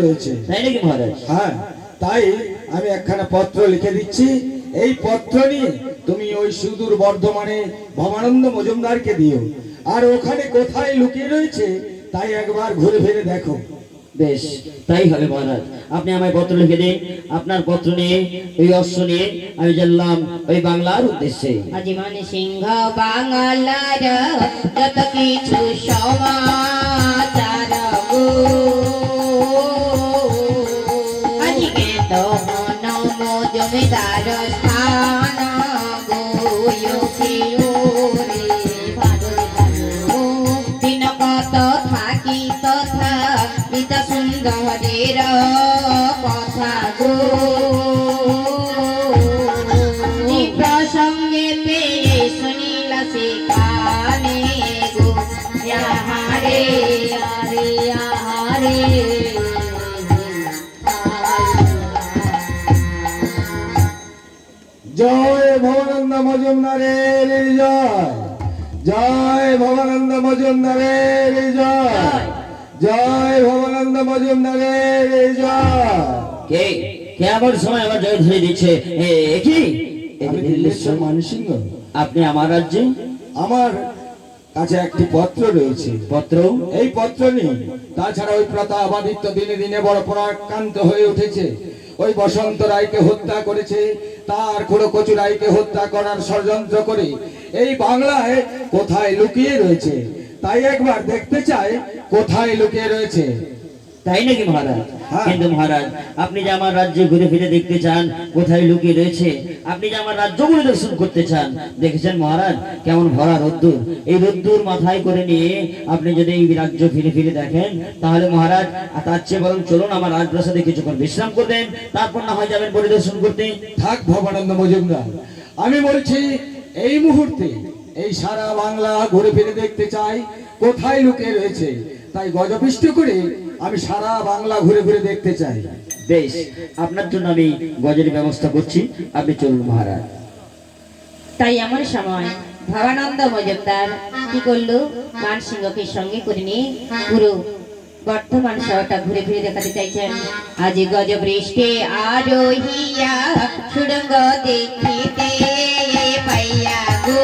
রয়েছে। তাই নাকি মহারাজ? হ্যাঁ, তাই আমি একখানা পত্র লিখে দিচ্ছি। এই পত্র নিয়ে তুমি ওই সুদূর বর্ধমানে ভবানন্দ মজুমদারকে দিও। আর ওখানে কোথায় লুকিয়ে রয়েছে তাই একবার ঘুরে ফিরে দেখো। বেশ, তাই হবে মহারাজ। আপনি আমায় পত্র লিখে দিন। আপনার পত্র নিয়ে, ওই অশ্ব নিয়ে আমি চললাম ওই বাংলার উদ্দেশ্যে। আজিমান সিংহ বাংলার যত কিছু সমাচার গো, আজকে তো নম জমিদার স্থান গো, দিন কত থাকি তথা পিতা সুন্দরের কথা গো, প্রসঙ্গে পেয়ে শুনিলা সে কানে গো, আহারে আরে আহারে। জয় ভবানন্দ মজুমদারের জয়, জয় ভবানন্দ মজুমদারের জয়, জয় ভবানন্দ মজুমদারের জয়। কে কে আমার সময় আমার জয় ধরে দিচ্ছে? কি আমি দিল্লেশ্বর মানসিংহ। আপনি আমার রাজ্যে? আমার কাছে একটি পত্র রয়েছে। পত্র? এই পত্র নিয়ে তাছাড়া ওই প্রতাপাদিত্য দিনে দিনে বড় পরাক্রান্ত হয়ে উঠেছে। ওই বসন্ত রায়কে হত্যা করেছে, তার কচু রায়কে হত্যা করার ষড়যন্ত্র করে এই বাংলায় কোথায় লুকিয়ে রয়েছে তাই একবার দেখতে চাই কোথায় লুকিয়ে রয়েছে। তাই নাকি মহারাজ? হ্যাঁ। কিন্তু মহারাজ, আপনি যে আমার রাজ্যে ঘুরে ফিরে দেখতে চান কোথায় লুকিয়ে রয়েছে, আপনি যে আমার রাজ্য পরিদর্শন করতে চান, দেখেছেন মহারাজ কেমন ভরা রোদ্দুর। এই রোদ্দুর মাথায় করে নিয়ে আপনি যদি এই রাজ্য ফিরে ফিরে দেখেন, তাহলে মহারাজ তার চেয়ে বরং চলুন আমার রাজপ্রাসাদে কিছুক্ষণ বিশ্রাম করবেন, তারপর না হয় যাবেন পরিদর্শন করতে। থাক ভবানন্দ মজুমদার, আমি বলছি এই মুহূর্তে এই সারা বাংলা ঘুরে ফিরে দেখতে চাই কোথায় লুকিয়ে রয়েছে। তাই গজপিষ্ট করে আমি সারা বাংলা ঘুরে ঘুরে দেখতে চাই। বেশ, আপনার জন্য আমি গজের ব্যবস্থা করছি, আপনি চলুন মহারাজ। তাই এমন সময় ভবানন্দ মজুমদার কি করলো, মানসিংহকে সঙ্গে করে নিয়ে পুরো বর্তমান শহরটা ঘুরে ফিরে দেখাতে চাইছেন। আজ গজ বৃষ্টি আরোহিয়া সুড়ঙ্গ দেখিতে পাইয়া গো,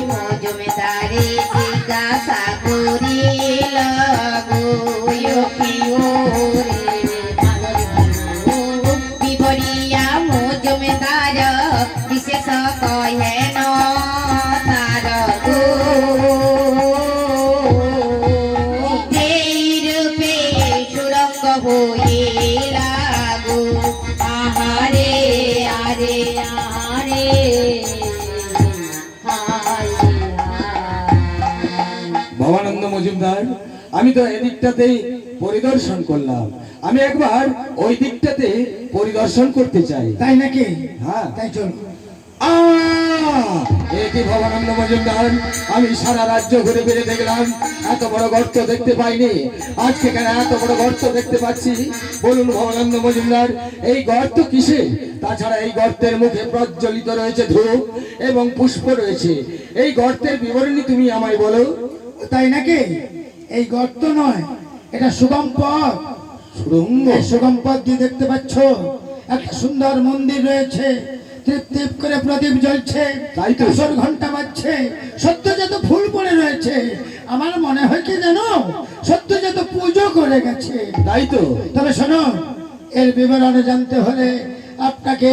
মজুমদারে জিজ্ঞাসা করিল গো, বিবরিয়া মজুমদার বিশেষ কহেন তার গো, যেই রূপে সুরঙ্গ হইলা গো, আহারে আরে আহারে ভবানন্দ মজুমদার, আমি তো এদিকটাতেই পরিদর্শন করলাম, আমি একবার ওই দিকটাতে পরিদর্শন করতে চাই। তাই নাকি? হ্যাঁ, তাই চল। এটি ভবানন্দ মজুমদার, আমি সারা রাজ্য ঘুরে ফিরে দেখলাম, এত বড় গর্ত দেখতে পাইনি। আজকে কেন এত বড় গর্ত দেখতে পাচ্ছি বলুন ভবানন্দ মজুমদার, এই গর্ত কিসে? তাছাড়া এই গর্তের মুখে প্রজ্বলিত রয়েছে ধূপ এবং পুষ্প রয়েছে। এই গর্তের বিবরণী তুমি আমায় বলো। তাই নাকি? এই গর্ত নয়, এটা সুগম পথ। সুড়ঙ্গ? এই সুগম পথ দিয়ে দেখতে পাচ্ছ একটা সুন্দর মন্দির রয়েছে, টিপ টিপ করে প্রদীপ জ্বলছে, তাই তো। কাঁসর ঘন্টা বাজছে, সত্যজাত ফুল পড়ে রয়েছে। আমার মনে হয় কি জানো, সত্যজাত পুজো করে গেছে। তাই তো। তবে শোনো, এর বিবরণ জানতে হলে আপনাকে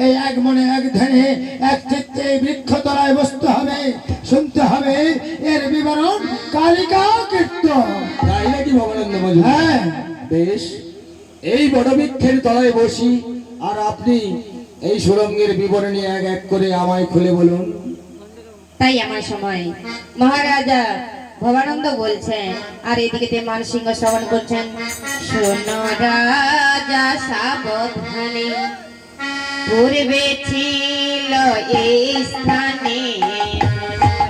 এই এক মনে এক ধ্যানে এক চিত্তে এই বৃক্ষ তলায় বসতে হবে, শুনতে হবে এর বিবরণ কালিকা কীর্তন। তাই নাকি ভবানন্দ মজুমদার? হ্যাঁ। বেশ, এই বড় বৃক্ষের তলায় বসি আর আপনি এই সুড়ঙ্গের বিবরণী এক এক করে আমায় খুলে বলুন। তাই আমার সময় মহারাজা ভবানন্দ বলছেন, আর এদিকে মানসিংহ শ্রবণ করছেন। শোনো রাজা সাবধানে, পূর্বে ছিল এই স্থানে,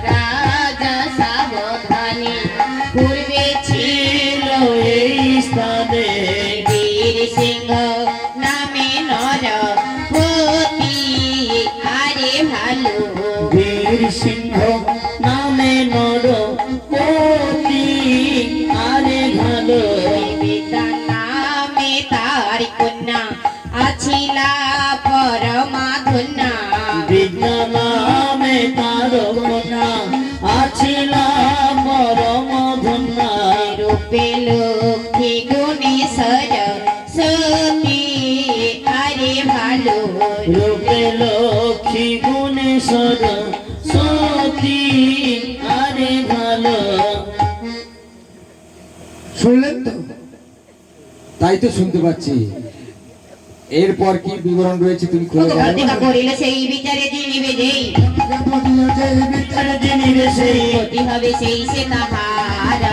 রাজা সাবধানে, পূর্বে ছিল এই স্থানে, বীর সিংহ নামে নর পতি, আরে ভালো বীর সিংহ নামে নর পতি, আরে ভালো বিদ্যা নামে তার কন্যা আছিলা পরমা ধন্যা বিদ্যা নামে তার কন্যা আছিলা পরম ধন্যা রূপে লক্ষ্মী গুণে সরস্বতী আরে ভালো রূপে লক্ষ্মী গুণে সরস্বতী আরে ভালো। শুনলেন তো? তাই তো শুনতে পাচ্ছি। এরপর কি বিবরণ রয়েছে তুমি খুলে বলো। প্রতিজ্ঞা করিলে সেই বিচারে জিনিবে যেই আর জেনিবে সেই গতি হবে সেই সে তাহার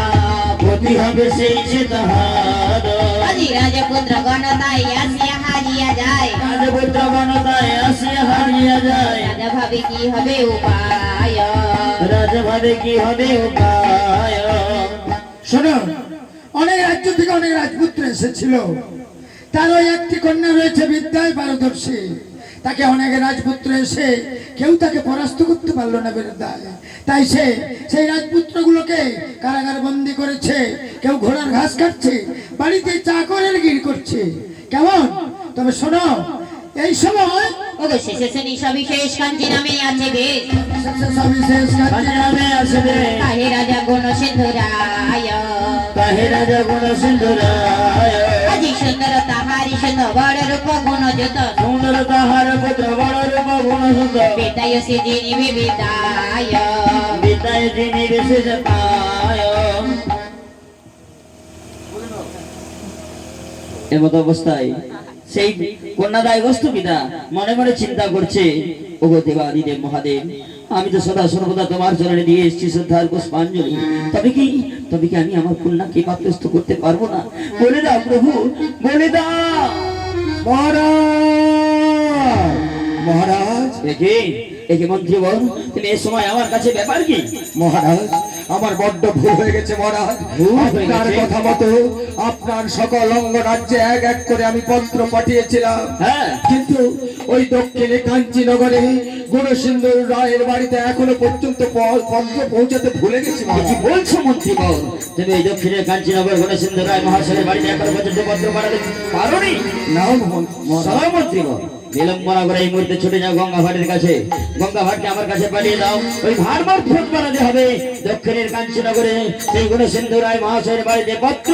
গতি হবে সেই সে তাহার আজি রাজপুত্র গণতাই আসিয়া হারিয়া যায় রাজপুত্র বনতায় আসিয়া হারিয়া যায় রাজা ভাবে কি হবে উপায় রাজভাবে কি হবে উপায়। শোনো, অনেক রাজ্য থেকে অনেক রাজপুত্র এসেছিল, তার ওই একটি কন্যা রয়েছে বিদ্যায় পারদর্শী। তাকে অনেক রাজপুত্র এসে কেউ তাকে পরাস্ত করতে পারলো না বিদ্যায়, তাই সে সেই রাজপুত্রগুলোকে কারাগারে বন্দি করেছে। কেউ ঘোড়ার ঘাস কাটছে, বাড়িতে চাকরের গির করছে। কেমন? তবে শোনো, এই সময় ওগো শেষে শ্রেণী সবিশেষ কাঞ্চি নামে আছে বেশ সবিশেষ কাজে নামে আসবে কাহে রাজা গুণ সিন্ধুরায় কাহে রাজা গুণ সিন্ধুরায় আজি সুন্দর তাহারি সুন্দর বড় রূপ গুণ যত সুন্দর তাহার পুত্র বড় রূপ গুণ সুন্দর বিদায় সে জিনিবে বিদায় বিদায় যিনি বিশেষ পায়। এমত অবস্থায় সেই কন্যাদায় বস্তু পিতা মনে মনে চিন্তা করছে, ওগো দেবাদিদেব মহাদেব, আমি তো সদা সর্বদা তোমার চরণে দিয়ে এসেছি শ্রদ্ধার পুষ্পাঞ্জলি, তবে কি আমি আমার কন্যাকে পাত্রস্থ করতে পারবো না? বলে দাও প্রভু, বলে দাও। মহারাজ, মহারাজ, একে মন্ত্রীবর, তুমি এই সময় আমার কাছে ব্যাপার কি? মহারাজ, আমার বড্ড ভুল হয়ে গেছে মহারাজ। ভুল হয়ে আপনার গেছে? কথা মতো আপনার সকল অঙ্গ রাজ্যে এক এক করে আমি পত্র পাঠিয়েছিলাম, হ্যাঁ, কিন্তু ওই দক্ষিণে কাঞ্চীনগরে গুণসিন্ধুর রায়ের বাড়িতে এখনো পর্যন্ত পত্র পৌঁছাতে ভুলে গেছি কি মহারাজ। বলছো মন্ত্রীবর? তুমি এই দক্ষিণের কাঞ্চীনগর গণেশেন্দ্র রায় মহাশয়ের বাড়িতে এখনো পর্যন্ত পত্র পাঠাতে পারোনি? না মহারাজ, মন্ত্রীবর, বিলম্বনা করে এই মুহূর্তে ছুটে যাও গঙ্গা ভাটের কাছে। গঙ্গা ভাটকে আমার কাছে পাঠিয়ে দাও। ওই ভারমার ফোন বানাতে হবে দক্ষিণের কাঞ্চীনগরে সেই গণেশেন্দ্র রায় মহাশয়ের বাড়িতে পত্র।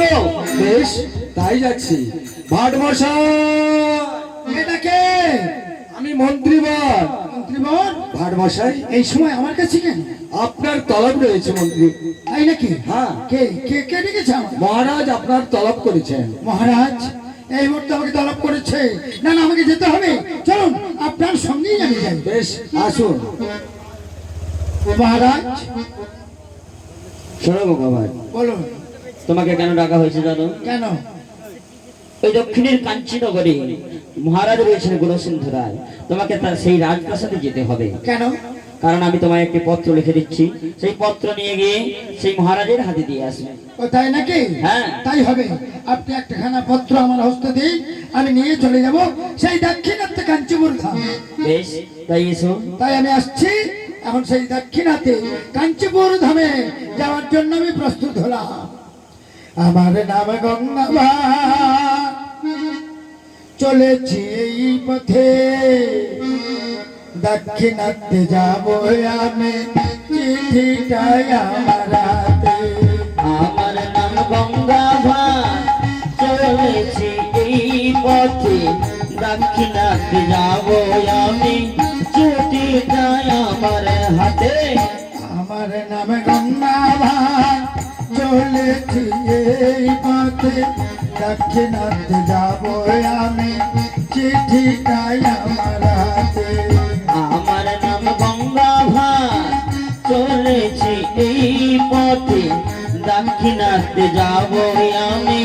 বেশ, তাই যাচ্ছি। ভাটমশাই, এটাকে আমি মন্ত্রীবর। মন্ত্রীবর, ভাটমশাই, এই সময় আমার কাছে কেন? আপনার তলব রয়েছে মন্ত্রী। তাই নাকি? হ্যাঁ, কে কে কে ডেকেছে আমার? মহারাজ আপনার তলব করেছেন। মহারাজ এই মুহূর্তে আমাকে তলব করেছে। না না, আমাকে যেতে হবে। চলুন, আপনার সঙ্গেই আমি যাই। বেশ, আসুন। মহারাজ শোনো গঙ্গা ভাট, বলুন, তোমাকে কেন ডাকা হয়েছে জানো? কেন? ওই দক্ষিণের কাঞ্চীনগরে মহারাজ রয়েছেন গুণসিন্ধু রায়, তোমাকে তার সেই রাজপ্রাসাদে যেতে হবে। কেন? কারণ আমি তোমায় একটি পত্র লিখে দিচ্ছি, সেই পত্র নিয়ে গিয়ে সেই মহারাজের হাতে দিয়ে আসবে। ও তাই নাকি? হ্যাঁ। তাই হবে। আপনি একটাখানা পত্র আমার হস্তে দিন, আমি নিয়ে চলে যাব সেই দাক্ষিণাত্যে কাঞ্চীপুর ধাম। বেশ, তাই এসো। তাই আমি আসছি এখন সেই দাক্ষিণাতে কাঞ্চীপুর ধামে যাওয়ার জন্য আমি প্রস্তুত হলাম। আমার নাম গঙ্গা, চলেছি এই পথে, দাক্ষিণাত্যে যাব আমি, চিঠিটাই আমার হাতে। আমার নাম গঙ্গা ভাট, চলেছি এই পথে, দাক্ষিণাত্যে যাব আমি, ছুটিটাই আমার হাতে। আমার নাম গঙ্গা ভাট, চলেছি এই পথে, দাক্ষিণাত্যে যাব আমি, চিঠিটাই আমার হাতে। আমার নাম গঙ্গা ভাট, চলেছি এই পথে, দাক্ষিণাত্যে যাব আমি,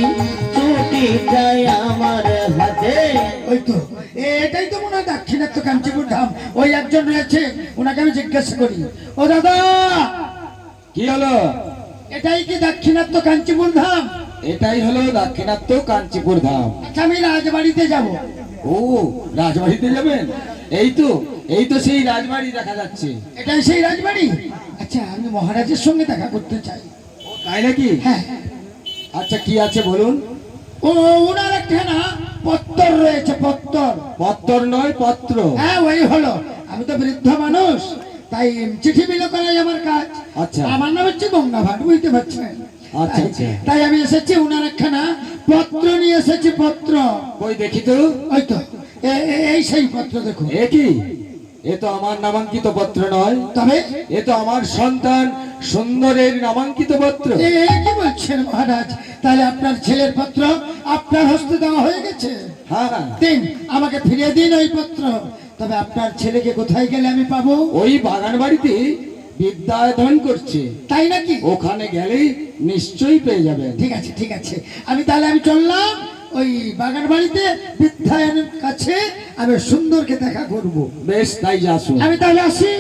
ছুটিটাই আমার হাতে। ওই তো, এটাই তো মনে হয় দাক্ষিণাত্য কাঞ্চীপুর ধাম। ওই একজন রয়েছে, ওনাকে আমি জিজ্ঞাসা করি। ও দাদা, কি হলো? এটাই কি দাক্ষিণাত্য কাঞ্চীপুর ধাম? এটাই হলো দাক্ষিণাত্য কাঞ্চীপুর ধাম। আচ্ছা, আমি রাজবাড়িতে যাব। ও, রাজবাড়িতে যাবেন? এই তো সেই রাজবাড়ি দেখা যাচ্ছে। এটাই সেই রাজবাড়ি? আচ্ছা, আমি মহারাজের সঙ্গে দেখা করতে চাই। তাই নাকি? হ্যাঁ। আচ্ছা কি আছে বলুন। ও ওনার একটা না পত্তর রয়েছে, পত্তর। পত্তর নয় পত্র। হ্যাঁ ওই হলো, আমি তো বৃদ্ধ মানুষ, তাই চিঠি বিলো করাই আমার কাজ। আচ্ছা। আমার নাম হচ্ছে গঙ্গা ভাট, বুঝতে পারছেন? আচ্ছা, আচ্ছা। তাই আমি এসেছি ওনার একখানা পত্র নিয়ে এসেছি, পত্র। কই দেখি তো। ওই তো এই সেই পত্র, দেখুন। এ কি? এ তো আমার নামাঙ্কিত পত্র নয়, তবে এ তো আমার সন্তান সুন্দরের নামাঙ্কিত পত্র। কি বলছেন মহারাজ? তাহলে আপনার ছেলের পত্র আপনার হস্তে দেওয়া হয়ে গেছে? হ্যাঁ হ্যাঁ। দিন, আমাকে ফিরিয়ে দিন ওই পত্র। তবে আপনার ছেলেকে কোথায় গেলে আমি পাবো? ওই বাগান বাড়িতে বিদ্যায়তন করছে, তাই নাকি? ওখানে গেলেই নিশ্চয়ই পেয়ে যাবেন। ঠিক আছে, ঠিক আছে, আমি চললাম ওই বাগান বাড়িতে বিদ্যায়নের কাছে। আমি সুন্দরকে দেখা করব। বেশ, তাই যা শুন। আমি তাহলে আসি।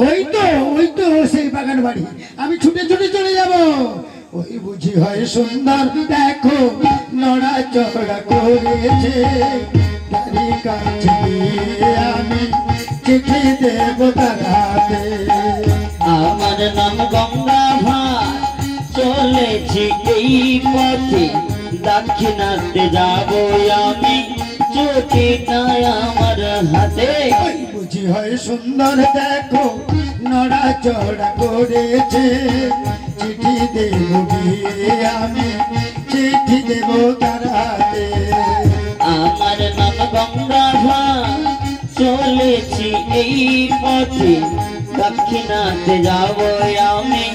ওই তো সেই বাগান বাড়ি, আমি ছুটে ছুটে চলে যাব। ওই বুঝি হয় সুন্দর, দেখো নড়া চড়া করেছে, তারই কাছে গিয়ে আমি চিঠি দেব তার হাতে। আমার নাম গঙ্গা ভাট, চলেছি এই পথে, দাক্ষিণাত্যে যাব আমি, চোখে নাই আমার হাতে। ওই বুঝি হয় সুন্দর, দেখো নড়া চড়া করেছে, চিঠি দেব গিয়ে আমি, চিঠি দেব তার হাতে। আমার নাম গঙ্গা ভাট, চলেছি এই পথে, দাক্ষিণাত্যে যাব আমি,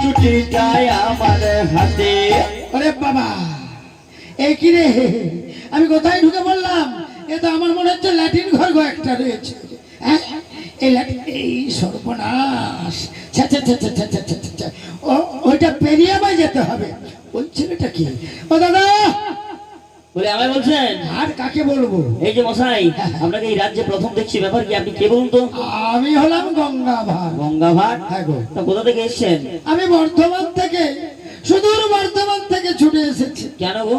ছুটিটাই আমার হাতে। আরে বাবা, এই কি রে, আমি কোথায় ঢুকে বললাম? এ তো আমার মনে হচ্ছে ল্যাটিন ঘর গো একটা রয়েছে। হ্যাঁ, এই সর্বনাশ। ছা ছা ছা ছা ছা ছা ছা ছা। ওইটা পেরিয়ে আমায় যেতে হবে। ওই ছেলেটা কি? ও দাদা, বলে আমায় বলছেন? আর কাকে বলবো? এই যে মশাই, আপনাকে এই রাজ্যে প্রথম দেখছি, ব্যাপার কি? আপনি কে বলুন তো? আমি হলাম গঙ্গা ভাট। গঙ্গা ভাট? হ্যাঁ গো। তা কোথা থেকে এসছেন? আমি বর্ধমান থেকে, সুদূর বর্ধমান থেকে ছুটে এসেছি। কেন গো?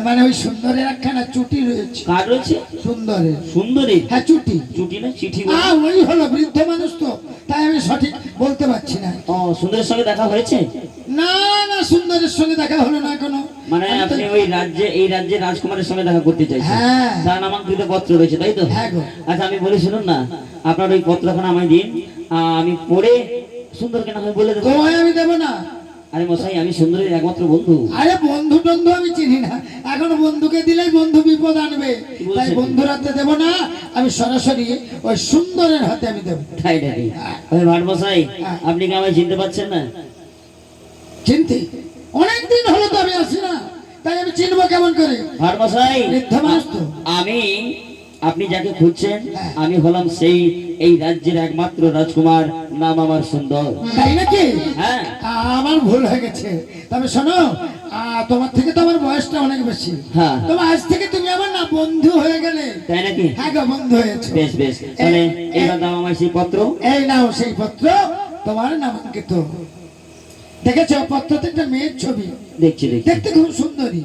মানে ওই সুন্দরের একখানা চুটি রয়েছে। কার রয়েছে? সুন্দরের। সুন্দরী? হ্যাঁ, চুটি। চুটি না চিঠি বলে? ওই হলো, বৃদ্ধ মানুষ তো, তাই আমি সঠিক বলতে পারছি না। ও, সুন্দরের সঙ্গে দেখা হয়েছে? না না, সুন্দরের সঙ্গে দেখা হলো না এখনো। মানে আমি তো- আপনি ওই রাজ্যে, এই রাজ্যের রাজকুমারের সঙ্গে দেখা করতে চাইছেন? হ্যাঁ। তার নামাঙ্কিত পত্র রয়েছে, তাই তো? হ্যাঁ গো। আচ্ছা, আমি বলি শুনুন না, আপনার ওই পত্রখানা আমায় দিন, আমি পড়ে সুন্দরকে না হয় বলে দেবো। তোমায় আমি দেবো না। আরে মশাই, আমি সুন্দরের একমাত্র বন্ধু। আরে বন্ধু টন্ধু আমি চিনি না, এখন বন্ধুকে দিলেই বন্ধু বিপদ আনবে, কি বলছেন? তাই বন্ধুর হাতে দেবো না, আমি সরাসরি ওই সুন্দরের হাতে আমি দেবো। তাই নাকি? ওই ভাট মশাই, হ্যাঁ। আপনি কি আমায় চিনতে পারছেন না? চিনতে অনেকদিন হলো তো আমি আসি না, তাই আমি চিনবো কেমন করে? ভাট মশাই, বৃদ্ধ মানুষ তো। আমি, আপনি যাকে খুঁজছেন, হ্যাঁ। আমি হলাম সেই এই রাজ্যের একমাত্র রাজকুমার, নাম আমার সুন্দর। তাই নাকি? হ্যাঁ। আমার ভুল হয়ে গেছে। তবে শোনো, তোমার থেকে তো আমার বয়সটা অনেক বেশি। হ্যাঁ। তবে আজ থেকে তুমি আমার না বন্ধু হয়ে গেলে। তাই নাকি? হ্যাঁ গো, বন্ধু হয়েছো। বেশ বেশ, তাহলে এবার দাও আমার সেই পত্র। এই নাও সেই পত্র, তোমার নামাঙ্কিত। দেখেছো পত্রতে একটা মেয়ের ছবি, দেখছি দেখছি। দেখতে খুব সুন্দরী,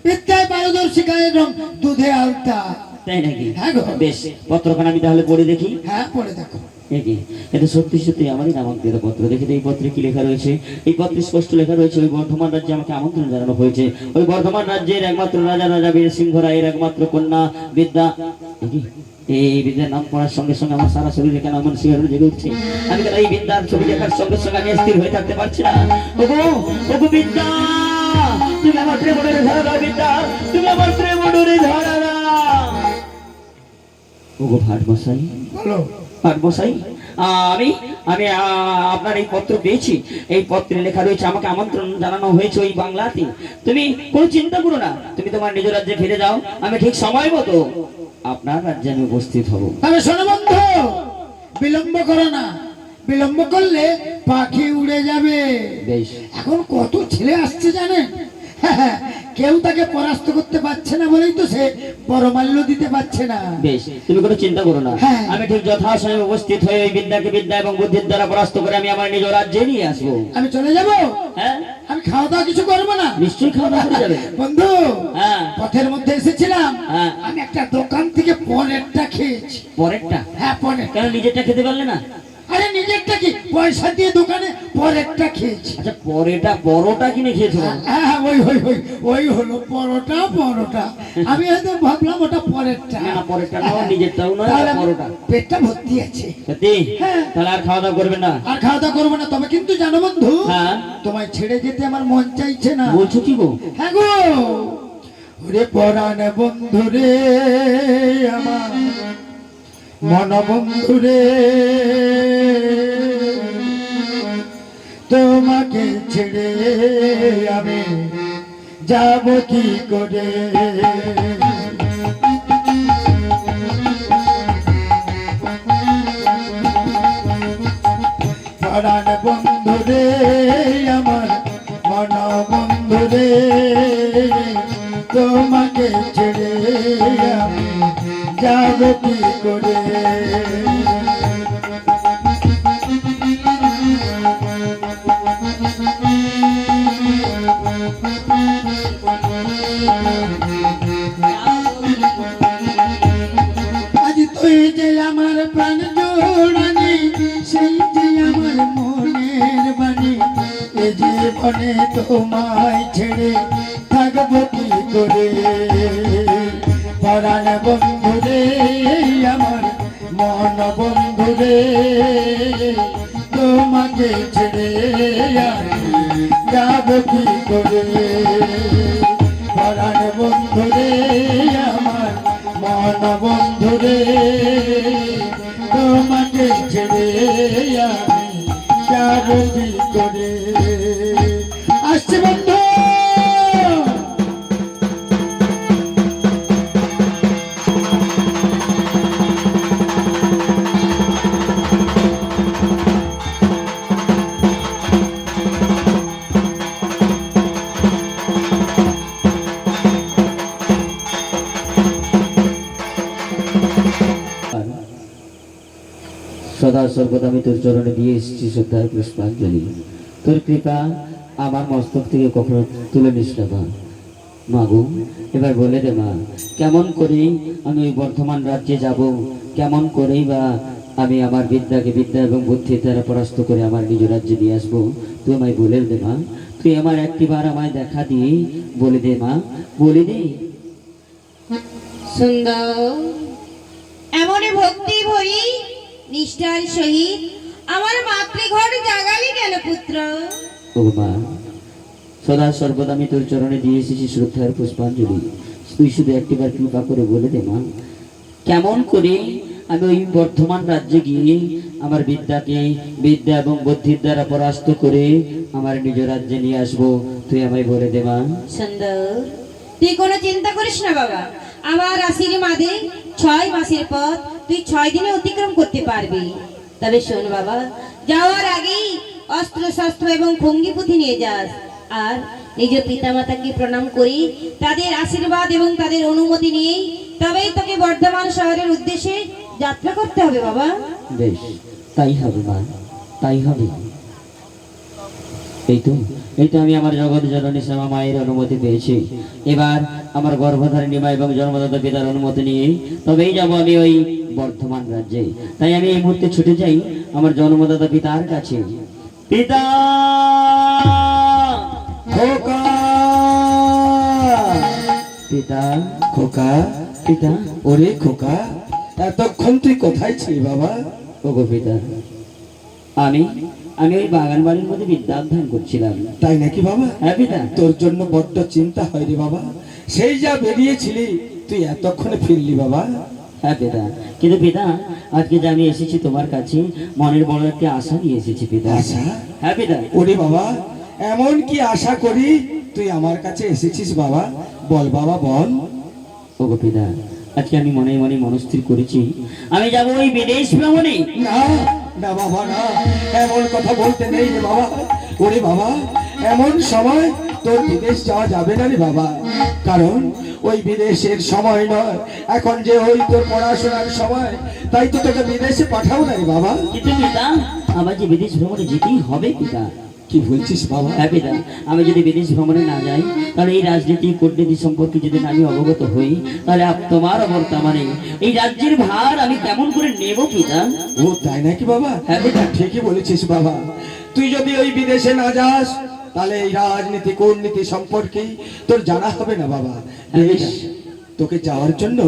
বিদ্যায় পারদর্শিকা এবং দুধে আলতা। তাই নাকি? হ্যাঁ গো। বেশ, পত্রখানা আমি তাহলে পড়ে দেখি। হ্যাঁ, পড়ে দেখো। দেখি, এটা সত্যি সত্যি আমারই নামাঙ্কিত পত্র। দেখি তো এই পত্রে কি লেখা রয়েছে। এই পত্রে স্পষ্ট লেখা রয়েছে, ওই বর্ধমান রাজ্যে আমাকে আমন্ত্রণ জানানো হয়েছে। ওই বর্ধমান রাজ্যের একমাত্র রাজা, রাজা বীর সিংহ রায়ের একমাত্র কন্যা বিদ্যা। দেখি, এই বিদ্যার নাম পড়ার সঙ্গে সঙ্গে আমার সারা শরীরে কেন আমার শিহরণ জেগে উঠছে। আমি কেন এই বিদ্যার ছবি দেখার সঙ্গে সঙ্গে আমি স্থির হয়ে থাকতে পারছি না। ওগো, ওগো বিদ্যা, তুমি আমার প্রেম মনে ধরা দাও। বিদ্যা, তুমি আমার প্রেম মনে ধরা দাও। ওগো ভাট মশাই, বলো। ভাট মশাই, আমি আমি আপনার এই পত্র পেয়েছি। এই পত্রে লেখা রয়েছে আমাকে আমন্ত্রণ জানানো হয়েছে ওই বাংলাতে। তুমি কোনো চিন্তা করো না, তুমি তোমার নিজ রাজ্যে ফিরে যাও। আমি ঠিক সময় মতো আপনার রাজ্যে আমি উপস্থিত হব। তবে শোনো বন্ধু, বিলম্ব করো না, বিলম্ব করলে পাখি উড়ে যাবে। বেশ। এখন কত ছেলে আসছে জানেন, কেউ তাকে পরাস্ত করতে পারছে না বলেই তো সে পরমাল্য দিতে পারছে না। বেশ, তুমি কোনো চিন্তা করো না, হ্যাঁ। আমি ঠিক যথাসময়ে উপস্থিত হয়ে ওই বিদ্যাকে বিদ্যা এবং বুদ্ধির দ্বারা পরাস্ত করে আমি আমার নিজ রাজ্যে নিয়ে আসবো। আমি চলে যাব, হ্যাঁ, আমি খাওয়া দাওয়া কিছু করবো না। নিশ্চয়ই খাওয়া দাওয়া করে যাবে। বন্ধু, হ্যাঁ। পথের মধ্যে এসেছিলাম, হ্যাঁ। আমি একটা দোকান থেকে পনেরটা খেয়েছি। পরেরটা? হ্যাঁ, পনেরটা। কেন নিজেরটা খেতে পারলে না? আরে নিজেরটা কি, পয়সা দিয়ে দোকানে পরেরটা খেয়েছি। আচ্ছা পরোটা কিনে খেয়েছো কেন? হ্যাঁ, ওই হলো পরোটা। আমি হয়তো ভাবলাম ওটা পরেরটা। না পরেরটা নাও, নিজেরটাও নয়, তাহলে পরোটা। পেটটা ভর্তি আছে। সত্যি? হ্যাঁ। তাহলে আর খাওয়া দাওয়া করবেন না? আর খাওয়া দাওয়া করবো না, তবে কিন্তু জানো বন্ধু, হ্যাঁ। তোমায় ছেড়ে যেতে আমার মন চাইছে না। বলছো কি গো? হ্যাঁ গো, ওরে পরাণ বন্ধু রে আমার, মন বন্ধু রে, তোমাকে ছেড়ে আমি যাব কি করে? পরাণ বন্ধু রে আমার, মন বন্ধু রে, তোমাকে ছেড়ে আমি যাব কি করে? আজ তুই যে আমার প্রাণ জোড়ানি, সেই যে আমার মনের বাণী, এ জীবনে তোমায় ছেড়ে থাকবো কি করে? পরাণ বন্ধু রে আমার, মন বন্ধু রে, তোমাকে ছেড়ে আমি যাব কি করে? পরাণ বন্ধু রে আমার, মন বন্ধু রে, তোমাকে ছেড়ে আমি যাব কি করে? আসছে বন্ধু। সদা সর্বদা আমি তোর চরণে দিয়ে এসেছি শ্রদ্ধার পুষ্পাঞ্জলি। তোর কৃপা আমার মস্তক থেকে কখনো তুলে নিস না মা। মা গো, এবার বলে দে মা, কেমন করে আমি ওই বর্ধমান রাজ্যে যাব, কেমন করেই বা আমি আমার বিদ্যা এবং বুদ্ধির দ্বারা পরাস্ত করে আমার নিজ রাজ্যে নিয়ে আসবো, তুই আমায় বলে দে মা। তুই আমার একটিবার আমায় দেখা দিয়ে বলে দে মা, বলে দে। সুন্দর, এমনই ভক্তি ভরি নিষ্ঠার সহিত আমার মাতৃঘর জাগালি কেন পুত্র? ও মা, সদা সর্বদা আমি তোর চরণে দিয়ে এসেছি শ্রদ্ধার পুষ্পাঞ্জলি। তুই শুধু একটিবার কৃপা করে বলে দে মা, কেমন করে আমি ওই বর্ধমান রাজ্যে গিয়ে আমার বিদ্যা এবং বুদ্ধির দ্বারা পরাস্ত করে আমার নিজ রাজ্যে নিয়ে আসবো, তুই আমায় বলে দে মা। সুন্দর, তুই কোনো চিন্তা করিস না বাবা। আমার আশীর্বাদে 6 মাসের পথ তুই 6 দিনে অতিক্রম করতে পারবি। তবে শোন বাবা, যাওয়ার আগেই অস্ত্র শস্ত্র এবং ভঙ্গি পুঁথি নিয়ে যাস। আর নিজ পিতামাতাকে প্রণাম করি, তাদের আশীর্বাদ এবং তাদের অনুমতি নিয়ে তবেই তোকে বর্ধমান শহরের উদ্দেশ্যে যাত্রা করতে হবে বাবা। বেশ, তাই হবে মা, তাই হবে। এই তো আমি আমার জগৎ জননী শ্যামা মায়ের অনুমতি পেয়েছি। এবার আমার গর্ভধারিণী মা এবং জন্মদাতা পিতার অনুমতি নিয়ে তবেই যাব আমি ওই বর্ধমান রাজ্যে। তাই আমি এই মুহূর্তে ছুটে যাই আমার জন্মদাতা পিতার কাছে। পিতা, খোকা, পিতা, খোকা, পিতা। ওরে খোকা, এতক্ষণ তুই কোথায় ছিলি বাবা? ওগো পিতা, আমি ওই বাগান বাড়ির মধ্যে বিদ্যা অধ্যয়ন করছিলাম। তাই নাকি বাবা? হ্যাঁ পিতা। তোর জন্য বড্ড চিন্তা হয় রে বাবা। সেই যা বেরিয়েছিলি, তুই এতক্ষণে ফিরলি বাবা? হ্যাঁ পিতা, কিন্তু পিতা আজকে যে আমি এসেছি তোমার কাছে, মনের বড় একটি আশা নিয়ে এসেছি পিতা। আশা? হ্যাঁ পিতা। ওরে বাবা, এমন কি আশা করি তুই আমার কাছে এসেছিস বাবা? বল বাবা বল। ওগো পিতা, আজকে আমি মনে মনে মনস্থির করেছি আমি যাব ওই বিদেশ ভ্রমণে। না না বাবা, না, এমন কথা বলতে নেই রে বাবা। ওরে বাবা, এমন সময় তোর বিদেশ যাওয়া যাবে না রে বাবা। কারণ ওই বিদেশের সময় নয়, এখন যে ওই তোর পড়াশোনার সময়, তাই তো তোকে বিদেশে পাঠাও না রে বাবা। কিন্তু পিতা, আমার যে বিদেশ ভ্রমণে যেতেই হবে পিতা। কি বলছিস বাবা? হ্যাঁ পিতা, আমি যদি বিদেশ ভ্রমণে না যাই, তাহলে এই রাজনীতি কূটনীতি সম্পর্কে যদি আমি অবগত হই, তাহলে তোমার বর্তমানে এই রাজ্যের ভার আমি কেমন করে নেব পিতা? ও তাই নাকি বাবা? হ্যাঁ পিতা। ঠিকই বলেছিস বাবা। তুই যদি ওই বিদেশে না যাস, তাহলে এই রাজনীতি কূটনীতি সম্পর্কে তোর জানা হবে না বাবা। বেশ, তোকে যাওয়ার জন্য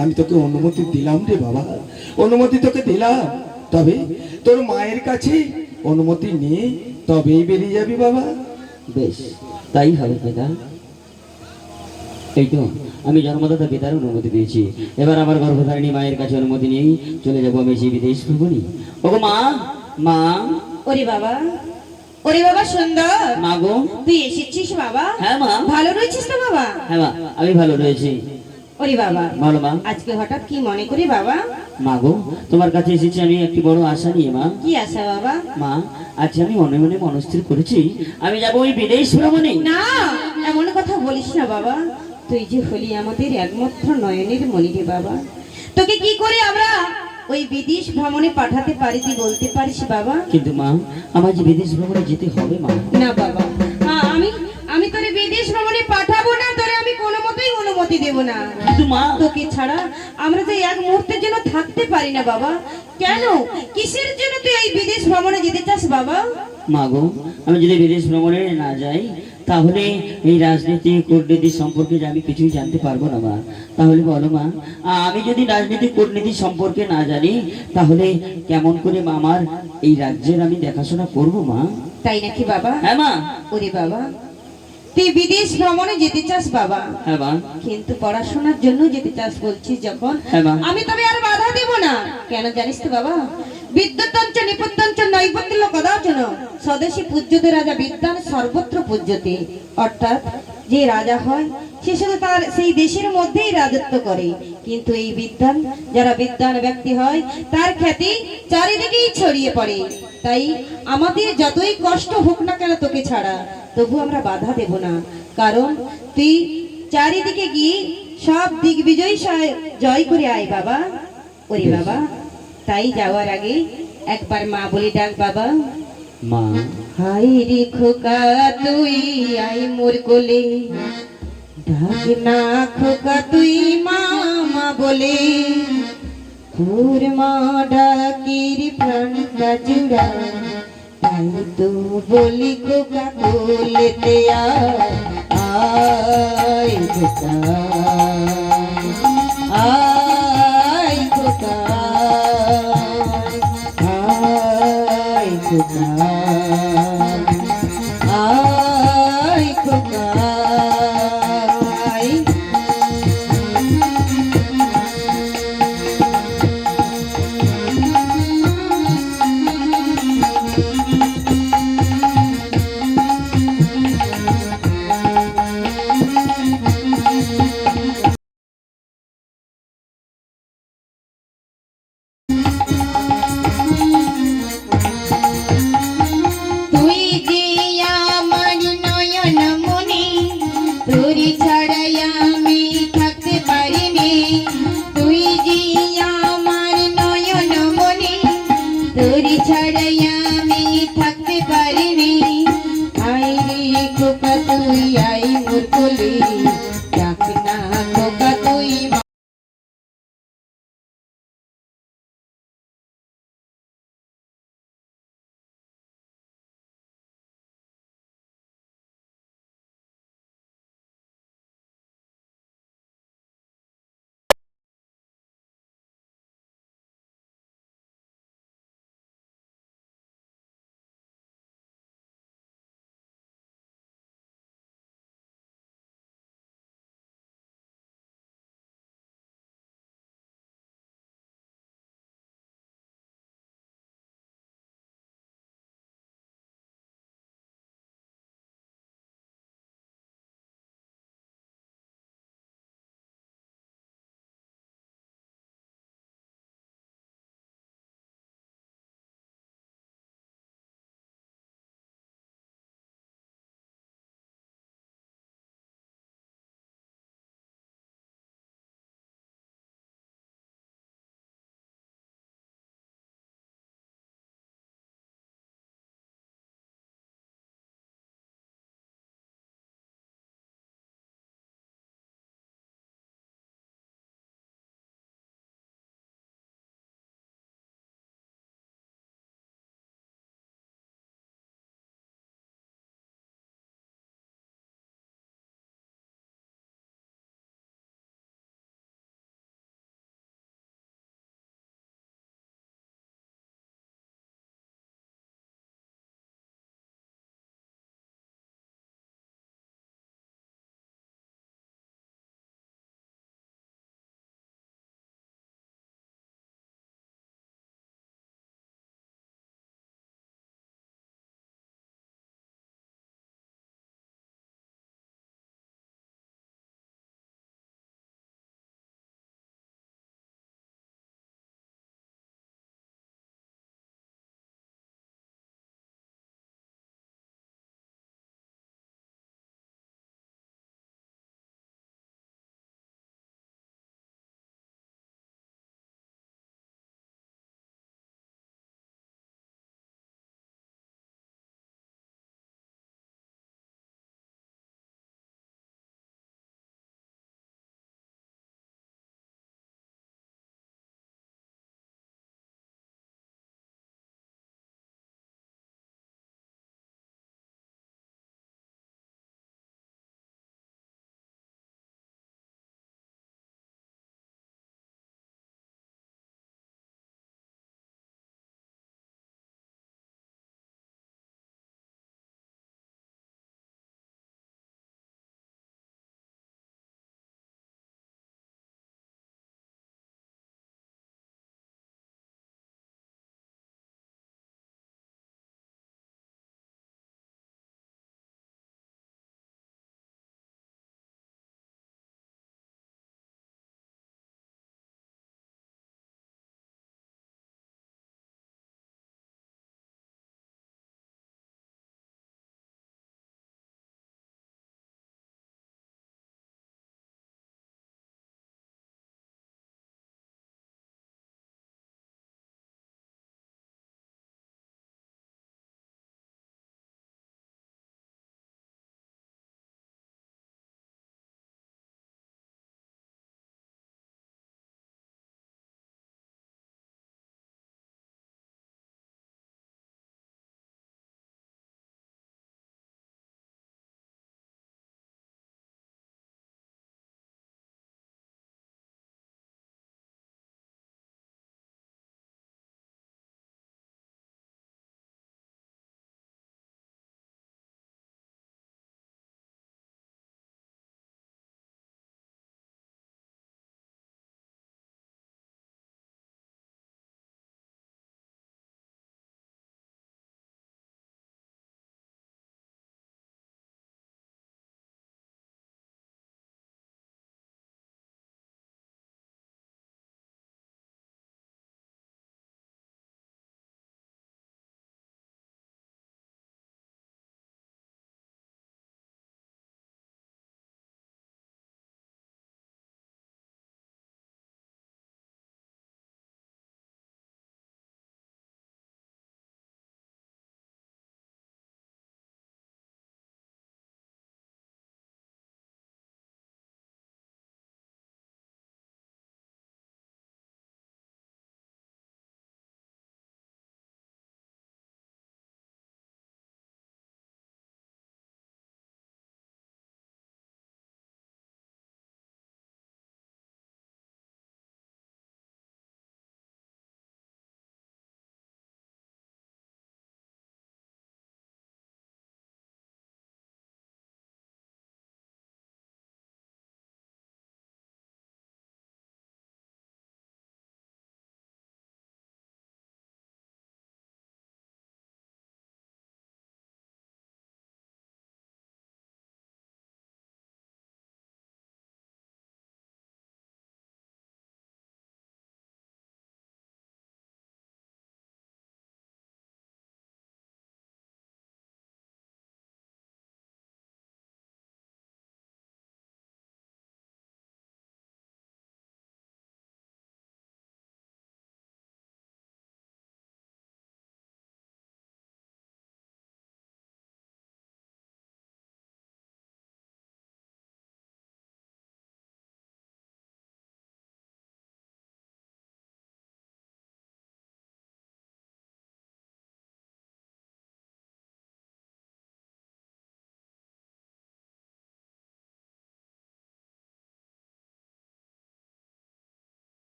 আমি তোকে অনুমতি দিলাম রে বাবা, অনুমতি তোকে দিলাম। তবে তোর মায়ের কাছে অনুমতি নিয়ে তবেই বেরিয়ে যাবি বাবা। বেশ, তাই হবে পিতা। এই তো আমি জন্মদাতা পিতার অনুমতি পেয়েছি, এবার আমার গর্ভধারিণী মায়ের কাছে অনুমতি নিয়েই চলে যাবো আমি সেই বিদেশ ভ্রমণে। ওগো মা, মা, ওরে বাবা, ওরে বাবা সুন্দর, মা গো। তুই এসেছিস বাবা? হ্যাঁ মা। ভালো রয়েছিস তো বাবা? হ্যাঁ মা, আমি ভালো রয়েছি। ওরে বাবা, ভালো মা। আজকে হঠাৎ কি মনে করি বাবা? মা গো, তোমার কাছে এসেছি আমি একটি বড় আশা নিয়ে মা। কি আশা বাবা? মা, আজ আমি মনে মনে মনস্থির করেছি আমি যাবো ওই বিদেশ ভ্রমণে। না, এমন কথা বলিস না বাবা। তুই যে হলি আমাদের একমাত্র নয়নের মণি রে বাবা। তোকে কি করে আমরা ওই বিদেশ ভ্রমণে পাঠাতে পারি তুই বলতে পারিস বাবা? কিন্তু মা, আমার যে বিদেশ ভ্রমণে যেতে হবে মা। না বাবা, আমি তোরে বিদেশ ভ্রমণে পাঠাবো না, তোরে আমি কোনো মতেই অনুমতি দেব না। কিন্তু মা, তোকে ছাড়া আমরা যে এক মুহূর্তের জন্য থাকতে পারি না বাবা। কেন, কিসের জন্য তুই এই বিদেশ ভ্রমণে যেতে চাস বাবা? মা গো, আমি যদি বিদেশ ভ্রমণে না যাই, তাহলে এই রাজনীতি কূটনীতি সম্পর্কে যে আমি কিছুই জানতে পারবো না মা। তাহলে বলো মা, আমি যদি রাজনীতি কূটনীতি সম্পর্কে না জানি, তাহলে কেমন করে আমার এই রাজ্যের আমি দেখাশোনা করব মা? তাই নাকি বাবা? হ্যাঁ মা। ওরে বাবা, তুই বিদেশ ভ্রমণে যেতে চাস বাবা, হ্যাঁ মা। কিন্তু পড়াশোনার জন্য যেতে চাস বলছিস যখন, হ্যাঁ মা। আমি তবে আর বাধা দেব না। কেন জানিস তো বাবা? বিদ্যুতঞ্চ নিপত্যঞ্চ নৈপত্যল্য কদাচন স্বদেশী পূজ্যতে রাজা বিদ্যান সর্বত্র পূজ্যতে। অর্থাৎ যে রাজা হয় সে শুধু তার সেই দেশের মধ্যেই রাজত্ব করে, কিন্তু এই বিদ্যান, যারা বিদ্যান ব্যক্তি হয় তার খ্যাতি চারিদিকেই ছড়িয়ে পড়ে। তাই আমাদের যতই কষ্ট হোক না কেন তোকে ছাড়া, তবু আমরা বাধা দেব না। কারণ তুই চারিদিকে গিয়ে সব দিগ্বিজয় জয় করে আয় বাবা। ওরে বাবা, তাই যাওয়ার আগে একবার মা বলে ডাক বাবা। মা। হাই রে খোকা তুই আই মোর কোলে, ডাক না খোকা তুই মামা বলে। তোর মা ডাকির প্রাণটা জুড়া, তাই তো বলি খোকা কোলেতে আয় খোকা, আয় খোকা, আয় খোকা, আয় খোকা, আয়। তুই যে আমার নয়ন মনি, তোরি ছাড়াই আমি থাকতে পারিনি। তুই যে আমার নয়ন মনি, তোরি ছাড়াই আমি থাকতে পারিনি। আই রে খোকা তুই আই মোর কোলে, ডাক না